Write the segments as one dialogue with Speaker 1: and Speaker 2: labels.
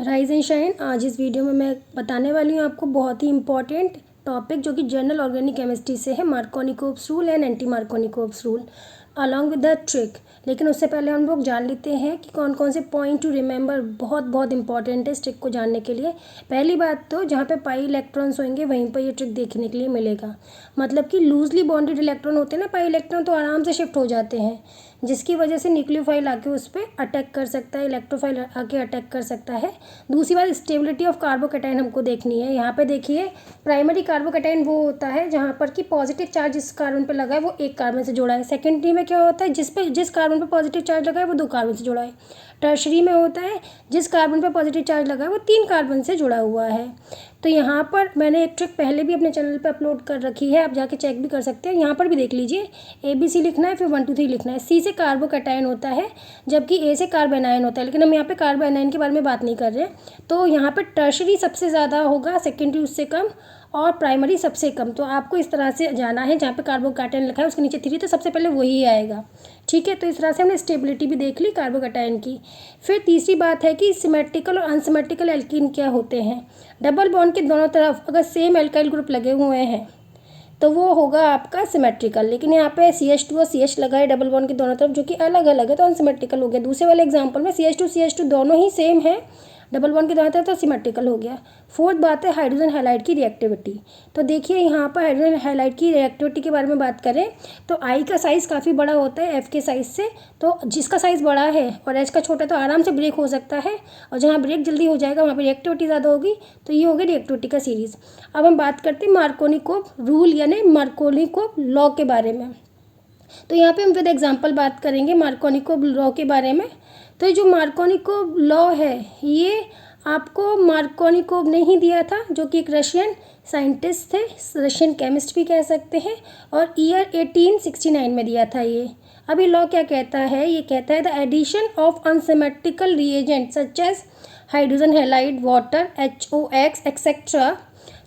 Speaker 1: Rise and shine. आज इस video में मैं बताने वाली हूँ आपको बहुत ही इंपॉर्टेंट टॉपिक जो कि जनरल ऑर्गेनिक केमिस्ट्री से है, Markovnikov's rule and anti Markovnikov's rule along with the trick. लेकिन उससे पहले हम लोग जान लेते हैं कि कौन कौन से पॉइंट टू रिमेंबर बहुत बहुत इंपॉर्टेंट है इस ट्रिक को जानने के लिए। पहली बात तो जहाँ पे पाई इलेक्ट्रॉन्स होंगे वहीं पर ये ट्रिक देखने के लिए मिलेगा। मतलब कि लूजली बॉन्डेड इलेक्ट्रॉन होते हैं ना, पाई इलेक्ट्रॉन तो आराम से शिफ्ट हो जाते हैं, जिसकी वजह से न्यूक्लियोफाइल आके उस पर अटैक कर सकता है, इलेक्ट्रोफाइल आके अटैक कर सकता है। दूसरी बात, स्टेबिलिटी ऑफ कार्बोकैटायन हमको देखनी है। यहाँ पे देखिए, प्राइमरी कार्बोकैटायन वो होता है जहाँ पर कि पॉजिटिव चार्ज जिस कार्बन पर लगा है वो एक कार्बन से जुड़ा है। सेकेंडरी में क्या होता है, जिस कार्बन पर पॉजिटिव चार्ज लगा है वो दो कार्बन से जुड़ा है। टर्शरी में होता है जिस कार्बन पर पॉजिटिव चार्ज लगा है वो तीन कार्बन से जुड़ा हुआ है। तो यहाँ पर मैंने एक ट्रिक पहले भी अपने चैनल पे अपलोड कर रखी है, आप जाके चेक भी कर सकते हैं। यहाँ पर भी देख लीजिए, ABC लिखना है, फिर 1 2 3 लिखना है। C से कार्बोकैटायन होता है जबकि A से कार्बोएनायन होता है, लेकिन हम यहाँ पे कार्बोएनायन के बारे में बात नहीं कर रहे हैं। तो यहाँ पे टर्शरी सबसे ज़्यादा होगा, सेकेंडरी उससे कम और प्राइमरी सबसे कम। तो आपको इस तरह से जाना है, जहाँ पे कार्बोकैटायन लिखा है उसके नीचे 3 तो सबसे पहले वही आएगा। ठीक है, तो इस तरह से हमने स्टेबिलिटी भी देख ली कार्बोकैटायन की। फिर तीसरी बात है कि सिमेट्रिकल और अनसिमेट्रिकल एल्कीन क्या होते हैं। डबल बॉन्ड के दोनों तरफ अगर सेम एल्काइल ग्रुप लगे हुए हैं तो वो होगा आपका सिमेट्रिकल, लेकिन यहाँ पे CH2 और CH लगा है डबल बॉन्ड के दोनों तरफ जो कि अलग अलग है तो अनसिमेट्रिकल हो गया। दूसरे वाले एग्जांपल में CH2 दोनों ही सेम है डबल बॉन्ड के दोनों तरफ तो सिमेट्रिकल हो गया। फोर्थ बात है हाइड्रोजन हैलाइड की रिएक्टिविटी। तो देखिए यहाँ पर हाइड्रोजन हैलाइड की रिएक्टिविटी के बारे में बात करें तो I का साइज़ काफ़ी बड़ा होता है F के साइज़ से, तो जिसका साइज़ बड़ा है और H का छोटा तो आराम से ब्रेक हो सकता है, और जहाँ ब्रेक जल्दी हो जाएगा वहाँ पर रिएक्टिविटी ज़्यादा होगी। तो ये हो गया रिएक्टिविटी का सीरीज़। अब हम बात करते हैं मार्कोनिकोव रूल यानी मार्कोनिकोव लॉ के बारे में। तो यहाँ पे हम विद एग्जांपल बात करेंगे मार्कोनिकोव लॉ के बारे में। तो ये जो मार्कोनिकोव लॉ है ये आपको मार्कोनिकोव ने ही दिया था, जो कि एक रशियन साइंटिस्ट थे, रशियन केमिस्ट भी कह सकते हैं, और ईयर 1869 में दिया था ये। अब ये लॉ क्या कहता है, ये कहता है the addition of unsymmetrical reagent such as hydrogen halide, water, HOX etcetera.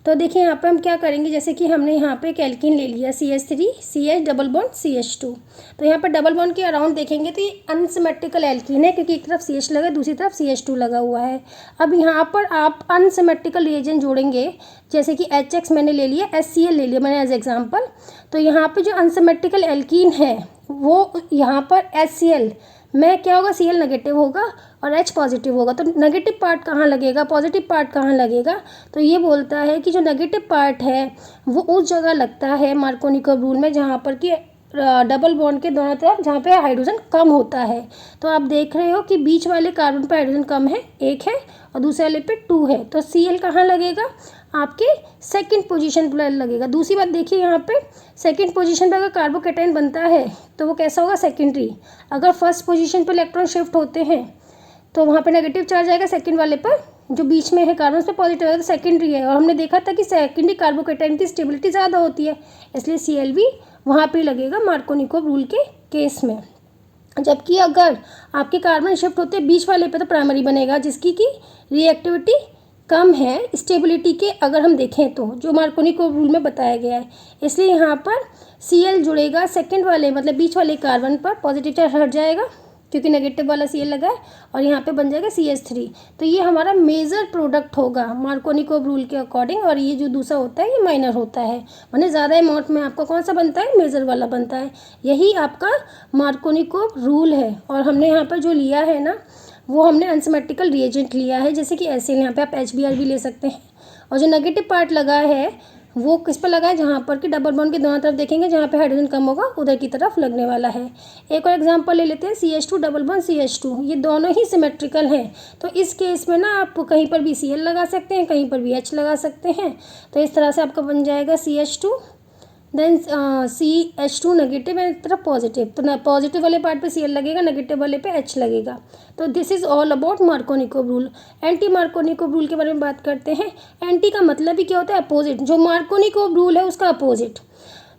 Speaker 1: तो देखिए यहाँ पे हम क्या करेंगे, जैसे कि हमने यहाँ पे एक एल्कीन ले लिया CH3 CH double bond CH2। तो यहाँ पर डबल बॉन्ड के अराउंड देखेंगे तो ये अनसिमेट्रिकल एल्कीन है क्योंकि एक तरफ CH लगा है दूसरी तरफ CH2 लगा हुआ है। अब यहाँ पर आप अनसिमेट्रिकल रिएजेंट जोड़ेंगे, जैसे कि HX मैंने ले लिया, HCl ले लिया मैंने एज एग्जाम्पल। तो यहाँ पर जो अनसिमेट्रिकल एल्कीन है वो यहाँ पर HCl में क्या होगा, Cl नेगेटिव होगा और H पॉजिटिव होगा। तो नेगेटिव पार्ट कहाँ लगेगा, पॉजिटिव पार्ट कहाँ लगेगा, तो ये बोलता है कि जो नेगेटिव पार्ट है वो उस जगह लगता है मार्कोनिकोव रूल में जहाँ पर कि डबल बॉन्ड के दोनों तरफ जहाँ पे हाइड्रोजन कम होता है। तो आप देख रहे हो कि बीच वाले कार्बन पर हाइड्रोजन कम है, 1 है, और दूसरे वाले पे 2 है। तो Cl कहाँ लगेगा, आपके सेकंड पोजीशन पर लगेगा। दूसरी बात देखिए, यहाँ पे सेकंड पोजीशन पर अगर कार्बोकैटायन बनता है तो वो कैसा होगा, सेकेंडरी। अगर फर्स्ट पोजीशन पर इलेक्ट्रॉन शिफ्ट होते हैं तो वहाँ पे नेगेटिव चार्ज आएगा, सेकंड वाले पर जो बीच में है कार्बन उस पर पॉजिटिव आएगा, तो सेकेंडरी है। और हमने देखा था कि सेकेंडरी कार्बोकैटायन की स्टेबिलिटी ज़्यादा होती है, इसलिए Cl भी वहाँ पे लगेगा मार्कोनिकोव रूल के केस में। जबकि अगर आपके कार्बन शिफ्ट होते हैं बीच वाले पे तो प्राइमरी बनेगा, जिसकी की रिएक्टिविटी कम है स्टेबिलिटी के, अगर हम देखें तो जो मार्कोनिकोव रूल में बताया गया है। इसलिए यहाँ पर Cl जुड़ेगा सेकंड वाले मतलब बीच वाले कार्बन पर, पॉजिटिव चार्ज हट जाएगा क्योंकि नेगेटिव वाला Cl लगा है, और यहाँ पे बन जाएगा CH3। तो ये हमारा मेजर प्रोडक्ट होगा मार्कोनिकोव रूल के अकॉर्डिंग, और ये जो दूसरा होता है ये माइनर होता है, माने ज़्यादा अमाउंट में आपका कौन सा बनता है, मेजर वाला बनता है। यही आपका मार्कोनिकोव रूल है। और हमने यहाँ पर जो लिया है ना वो हमने अनसिमेट्रिकल रिएजेंट लिया है, जैसे कि ऐसे यहाँ पे आप HBr भी ले सकते हैं। और जो नेगेटिव पार्ट लगा है वो किस पर लगा है, जहाँ पर कि डबल बॉन्ड के दोनों तरफ देखेंगे जहाँ पे हाइड्रोजन कम होगा उधर की तरफ लगने वाला है। एक और एग्जांपल ले लेते हैं, CH2 डबल बॉन्ड CH2, ये दोनों ही सिमेट्रिकल हैं। तो इस केस में ना आप कहीं पर भी Cl लगा सकते हैं, कहीं पर भी H लगा सकते हैं। तो इस तरह से आपका बन जाएगा CH2 then CH2 negative and तरफ पॉजिटिव। तो पॉजिटिव वाले पार्ट पे Cl लगेगा, नेगेटिव वाले पे H लगेगा। तो this is all about Markovnikov rule. Anti Markovnikov rule के बारे में बात करते हैं। एंटी का मतलब ही क्या होता है, अपोजिट। जो मार्कोनिकोव रूल है उसका अपोजिट।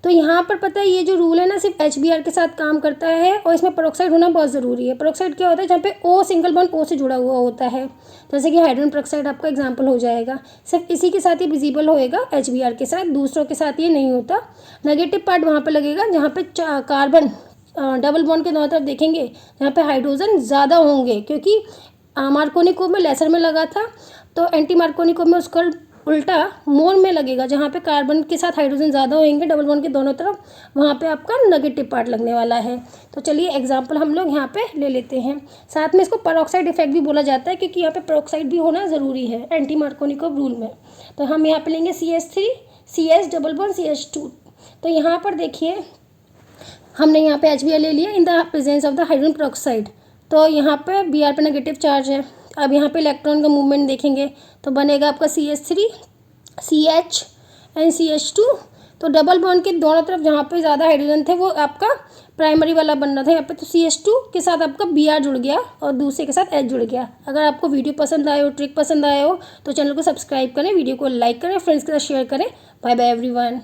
Speaker 1: तो यहाँ पर पता है ये जो रूल है ना सिर्फ HBr के साथ काम करता है, और इसमें पेरोक्साइड होना बहुत ज़रूरी है। पेरोक्साइड क्या होता है, जहाँ पे O सिंगल बॉन्ड O से जुड़ा हुआ होता है, जैसे कि हाइड्रोजन पेरोक्साइड आपका एग्जांपल हो जाएगा। सिर्फ इसी के साथ ये विजिबल होएगा HBr के साथ, दूसरों के साथ ये नहीं होता। नेगेटिव पार्ट वहाँ पर लगेगा जहाँ पे कार्बन डबल बॉन्ड के दोनों तरफ देखेंगे जहाँ पे हाइड्रोजन ज़्यादा होंगे, क्योंकि मार्कोनिकोव में लेसर में लगा था, तो एंटी मार्कोनिकोव में उसका उल्टा मोर में लगेगा, जहाँ पे कार्बन के साथ हाइड्रोजन ज़्यादा होंगे डबल बॉन्ड के दोनों तरफ, वहाँ पे आपका नेगेटिव पार्ट लगने वाला है। तो चलिए एग्जांपल हम लोग यहाँ पे ले लेते हैं। साथ में इसको पेरोक्साइड इफेक्ट भी बोला जाता है, क्योंकि यहाँ पे पेरोक्साइड भी होना ज़रूरी है एंटी मार्कोनिकोव रूल में। तो हम यहाँ पे लेंगे CH3 CH double bond CH2। तो यहाँ पर देखिए हमने यहाँ पे HBr ले लिया in the presence of the hydrogen peroxide. तो यहाँ पे Br पे नेगेटिव चार्ज है। अब यहाँ पे इलेक्ट्रॉन का मूवमेंट देखेंगे तो बनेगा आपका CH3 CH एंड CH2। तो डबल बॉन्ड के दोनों तरफ जहाँ पे ज़्यादा हाइड्रोजन थे वो आपका प्राइमरी वाला बनना था यहाँ पे, तो CH2 के साथ आपका Br जुड़ गया और दूसरे के साथ H जुड़ गया। अगर आपको वीडियो पसंद आए हो, ट्रिक पसंद आए हो, तो चैनल को सब्सक्राइब करें, वीडियो को लाइक करें, फ्रेंड्स के साथ शेयर करें। Bye bye everyone.